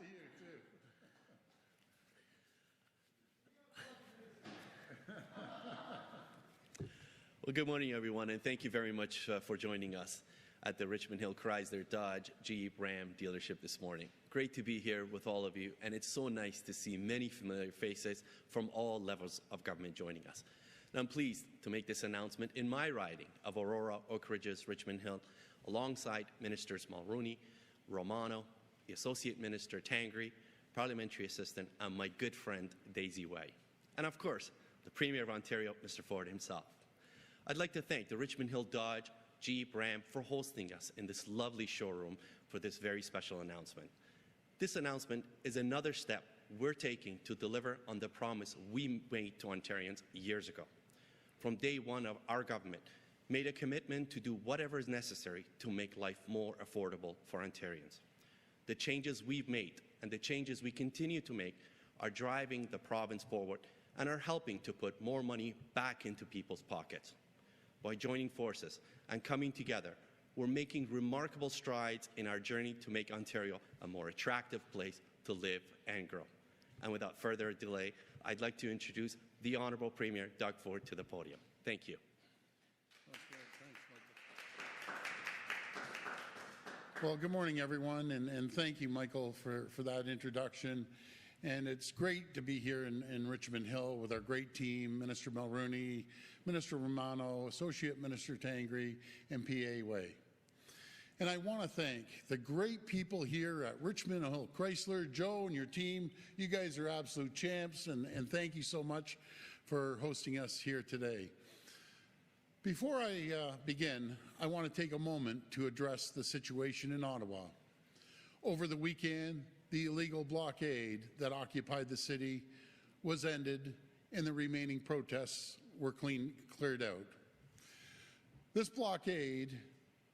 you, too. Well, good morning, everyone, and thank you very much for joining us at the Richmond Hill Chrysler Dodge Jeep Ram dealership this morning. Great to be here with all of you, and it's so nice to see many familiar faces from all levels of government joining us. And I'm pleased to make this announcement in my riding of Aurora, Oak Ridges, Richmond Hill, alongside Ministers Mulroney, Romano, the Associate Minister Tangri, Parliamentary Assistant, and my good friend Daisy Way. And of course, the Premier of Ontario, Mr. Ford himself. I'd like to thank the Richmond Hill Dodge Jeep Ram for hosting us in this lovely showroom for this very special announcement. This announcement is another step we're taking to deliver on the promise we made to Ontarians years ago. From day one of our government, made a commitment to do whatever is necessary to make life more affordable for Ontarians. The changes we've made and the changes we continue to make are driving the province forward and are helping to put more money back into people's pockets. By joining forces and coming together, we're making remarkable strides in our journey to make Ontario a more attractive place to live and grow. And without further delay, I'd like to introduce the Honourable Premier Doug Ford to the podium. Thank you. Well, good morning, everyone, and thank you, Michael, for that introduction. And it's great to be here in Richmond Hill with our great team, Minister Mulroney, Minister Romano, Associate Minister Tangri, and PA Way. And I want to thank the great people here at Richmond Hill Chrysler, Joe and your team. You guys are absolute champs, and thank you so much for hosting us here today. Before I begin, I want to take a moment to address the situation in Ottawa. Over the weekend, the illegal blockade that occupied the city was ended and the remaining protests were cleared out. This blockade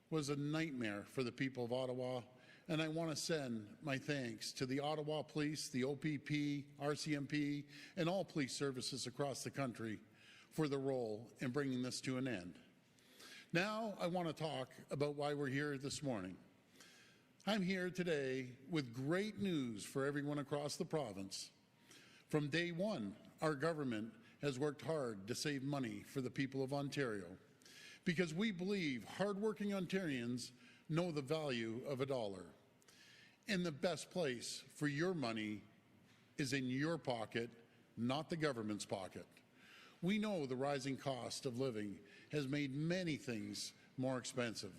was a nightmare for the people of Ottawa, and I want to send my thanks to the Ottawa Police, the OPP, RCMP, and all police services across the country for the role in bringing this to an end. Now I want to talk about why we're here this morning. I'm here today with great news for everyone across the province. From day one, our government has worked hard to save money for the people of Ontario because we believe hardworking Ontarians know the value of a dollar. And the best place for your money is in your pocket, not the government's pocket. We know the rising cost of living has made many things more expensive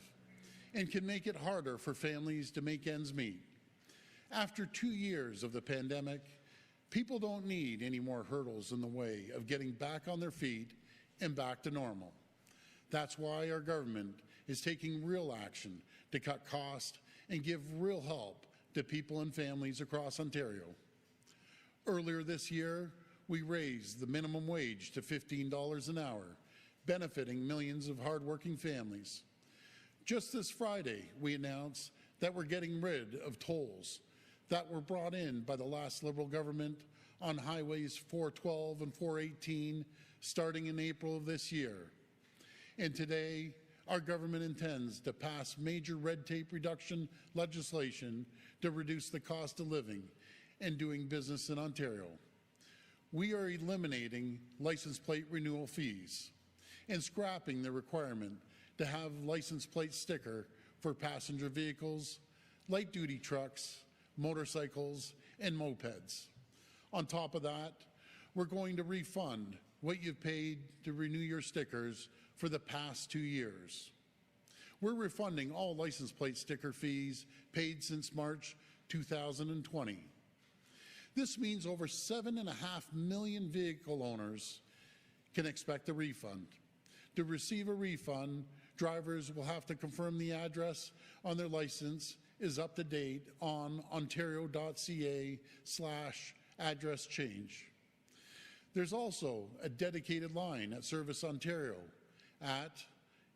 and can make it harder for families to make ends meet. After 2 years of the pandemic, people don't need any more hurdles in the way of getting back on their feet and back to normal. That's why our government is taking real action to cut costs and give real help to people and families across Ontario. Earlier this year, we raised the minimum wage to $15 an hour, benefiting millions of hardworking families. Just this Friday, we announced that we're getting rid of tolls that were brought in by the last Liberal government on highways 412 and 418 starting in April of this year. And today, our government intends to pass major red tape reduction legislation to reduce the cost of living and doing business in Ontario. We are eliminating license plate renewal fees and scrapping the requirement to have license plate sticker for passenger vehicles, light-duty trucks, motorcycles, and mopeds. On top of that, we're going to refund what you've paid to renew your stickers for the past 2 years. We're refunding all license plate sticker fees paid since March 2020. This means over 7.5 million vehicle owners can expect a refund. To receive a refund, drivers will have to confirm the address on their license is up to date on ontario.ca/address change. There's also a dedicated line at Service Ontario at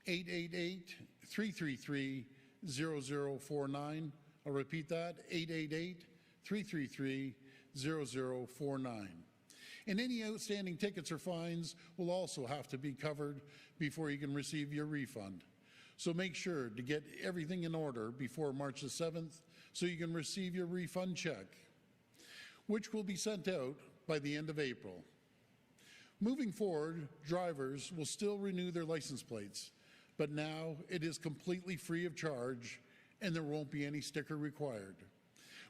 888-333-0049. I'll repeat that, 888-333-0049. And any outstanding tickets or fines will also have to be covered before you can receive your refund. So make sure to get everything in order before March the 7th so you can receive your refund check. which will be sent out by the end of April. Moving forward, drivers will still renew their license plates, but now it is completely free of charge and there won't be any sticker required.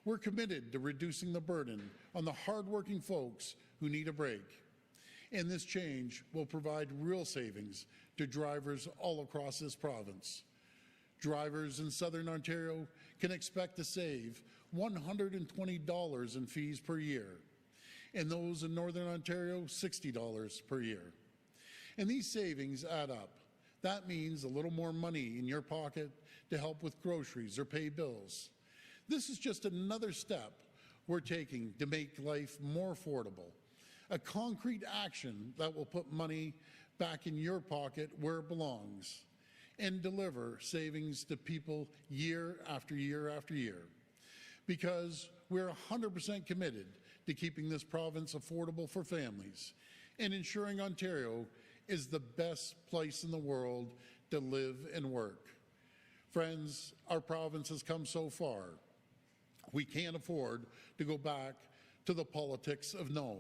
We're committed to reducing the burden on the hardworking folks who need a break. And this change will provide real savings to drivers all across this province. Drivers in Southern Ontario can expect to save $120 in fees per year, and those in Northern Ontario, $60 per year. And these savings add up. That means a little more money in your pocket to help with groceries or pay bills. This is just another step we're taking to make life more affordable, a concrete action that will put money back in your pocket where it belongs and deliver savings to people year after year after year. Because we're 100% committed to keeping this province affordable for families and ensuring Ontario is the best place in the world to live and work. Friends, our province has come so far. We can't afford to go back to the politics of no.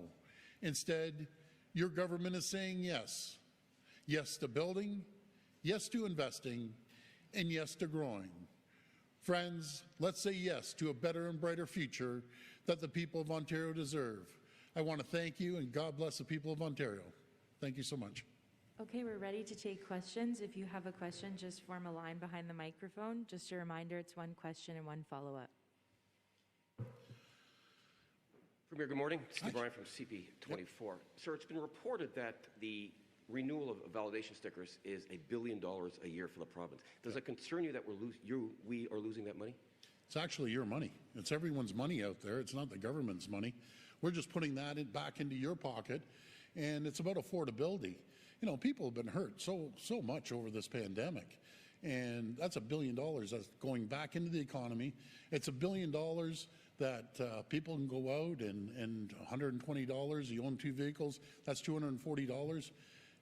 Instead, your government is saying yes. Yes to building, yes to investing, and yes to growing. Friends, let's say yes to a better and brighter future that the people of Ontario deserve. I want to thank you, and God bless the people of Ontario. Thank you so much. Okay, we're ready to take questions. If you have a question, just form a line behind the microphone. Just a reminder, it's one question and one follow-up. Premier, good morning. Steve Ryan from CP24. Sir, it's been reported that the renewal of validation stickers is $1 billion a year for the province. Does it concern you that we are losing that money? It's actually your money. It's everyone's money out there. It's not the government's money. We're just putting that back into your pocket, and it's about affordability. You know, people have been hurt so much over this pandemic, and that's $1 billion that's going back into the economy. It's $1 billion that people can go out and $120, you own 2 vehicles, that's $240.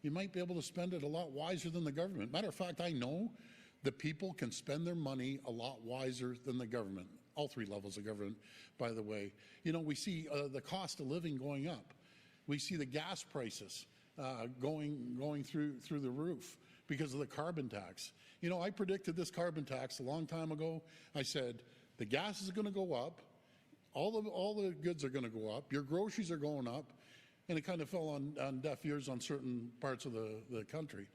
You might be able to spend it a lot wiser than the government. Matter of fact, I know the people can spend their money a lot wiser than the government. All 3 levels of government, by the way. You know, we see the cost of living going up. We see the gas prices going through the roof because of the carbon tax. You know, I predicted this carbon tax a long time ago. I said, the gas is going to go up, all the goods are going to go up, your groceries are going up, and it kind of fell on deaf ears on certain parts of the country.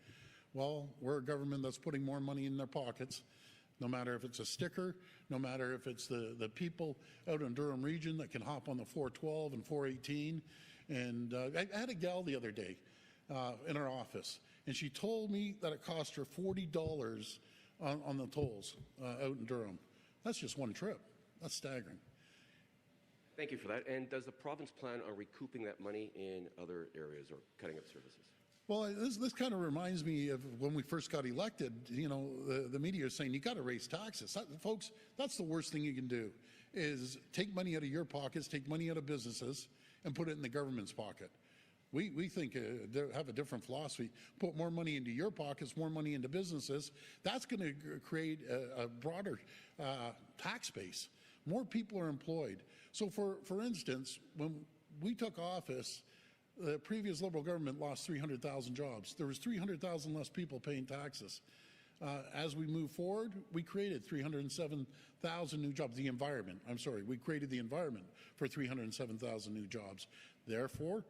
Well, we're a government that's putting more money in their pockets, no matter if it's a sticker, no matter if it's the people out in Durham region that can hop on the 412 and 418. And I had a gal the other day in our office, and she told me that it cost her $40 on the tolls out in Durham. That's just one trip. That's staggering. Thank you for that. And does the province plan on recouping that money in other areas or cutting up services? Well, this kind of reminds me of when we first got elected. You know, the media is saying you got to raise taxes. Folks, that's the worst thing you can do, is take money out of your pockets, take money out of businesses, and put it in the government's pocket. We think have a different philosophy. Put more money into your pockets, more money into businesses. That's going to create a broader tax base. More people are employed. So for instance, when we took office, the previous Liberal government lost 300,000 jobs. There was 300,000 less people paying taxes. As we move forward, we created 307,000 new jobs. We created the environment for 307,000 new jobs. Therefore,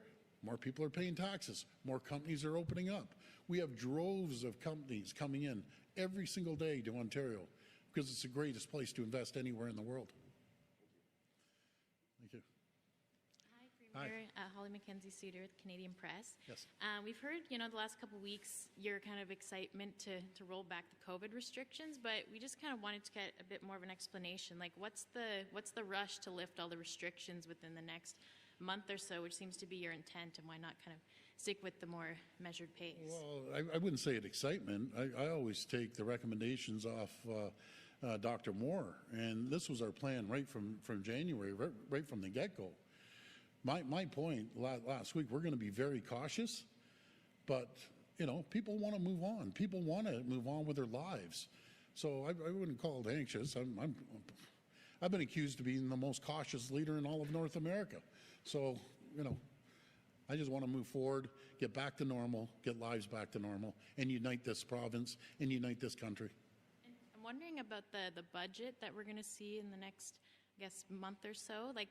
more people are paying taxes. More companies are opening up. We have droves of companies coming in every single day to Ontario because it's the greatest place to invest anywhere in the world. Thank you. Hi, Premier. Holly Mackenzie Suter with Canadian Press. Yes. We've heard, the last couple of weeks, your kind of excitement to roll back the COVID restrictions, but we just kind of wanted to get a bit more of an explanation. Like, what's the rush to lift all the restrictions within the next month or so, which seems to be your intent, and why not kind of stick with the more measured pace? Well, I wouldn't say it excitement. I always take the recommendations off Dr. Moore, and this was our plan right from January, right from the get-go. My point last week, we're going to be very cautious, but people want to move on. People want to move on with their lives. So I wouldn't call it anxious. I've been accused of being the most cautious leader in all of North America. So, you know, I just want to move forward, get back to normal, get lives back to normal, and unite this province and unite this country. I'm wondering about the budget that we're going to see in the next, I guess, month or so. Like,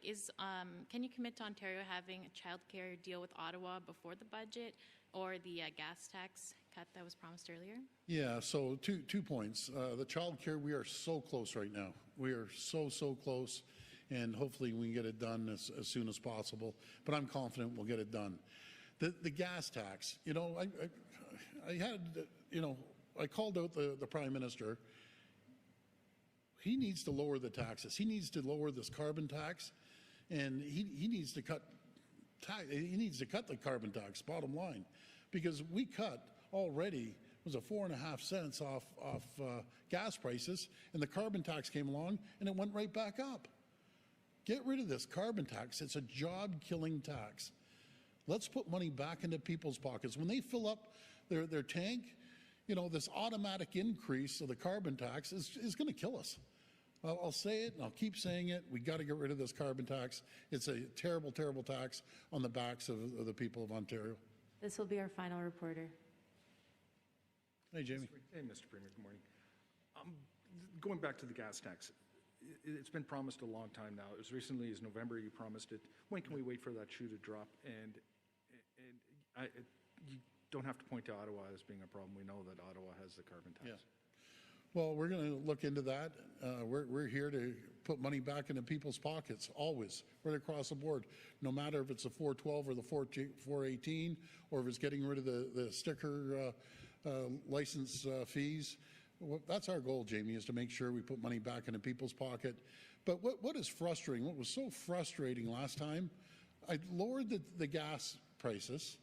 can you commit to Ontario having a childcare deal with Ottawa before the budget, or the gas tax cut that was promised earlier? Yeah, so two points. The child care, we are so close right now. We are so close, and hopefully we can get it done as soon as possible. But I'm confident we'll get it done. The gas tax, you know, I had, you know, I called out the Prime Minister. He needs to lower the taxes. He needs to lower this carbon tax, and he needs to cut the carbon tax, bottom line, because we cut already was a 4.5 cents off gas prices, and the carbon tax came along and it went right back up. Get rid of this carbon tax. It's a job-killing tax. Let's put money back into people's pockets. When they fill up their tank, you know, this automatic increase of the carbon tax is going to kill us. I'll say it, and I'll keep saying it. We got to get rid of this carbon tax. It's a terrible, terrible tax on the backs of the people of Ontario. This will be our final reporter. Hey, Jamie. Hey, Mr. Premier, good morning. Going back to the gas tax, it's been promised a long time now. It was recently as November you promised it. When can we wait for that shoe to drop? And you don't have to point to Ottawa as being a problem. We know that Ottawa has the carbon tax. Yeah. Well, we're going to look into that. We're here to put money back into people's pockets, always, right across the board, no matter if it's the 412 or the 418, or if it's getting rid of the sticker license fees. Well, that's our goal, Jamie, is to make sure we put money back into people's pocket. But what is frustrating, what was so frustrating last time, I lowered the gas prices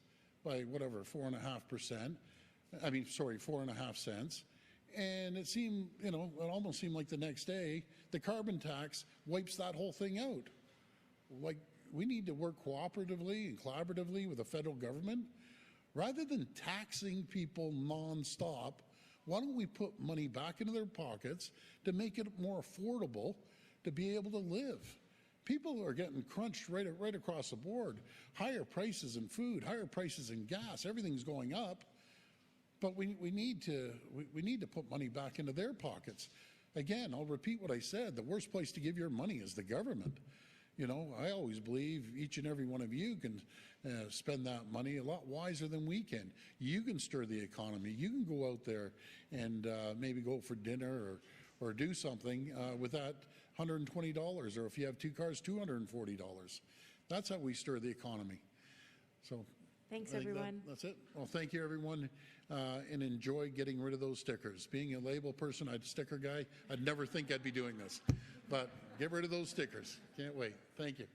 by whatever, 4.5%. I mean, sorry, 4.5 cents. And it seemed, you know, it almost seemed like the next day, the carbon tax wipes that whole thing out. Like, we need to work cooperatively and collaboratively with the federal government. Rather than taxing people nonstop, why don't we put money back into their pockets to make it more affordable to be able to live? People are getting crunched right across the board. Higher prices in food, higher prices in gas, everything's going up. But we need to put money back into their pockets. Again, I'll repeat what I said. The worst place to give your money is the government. You know, I always believe each and every one of you can spend that money a lot wiser than we can. You can stir the economy. You can go out there and maybe go for dinner or do something with that $120, or if you have two cars, $240. That's how we stir the economy. So Thanks, I think everyone. that's it. Well, thank you, everyone, and enjoy getting rid of those stickers. Being a label person, I'm a sticker guy, I'd never think I'd be doing this. But get rid of those stickers. Can't wait. Thank you.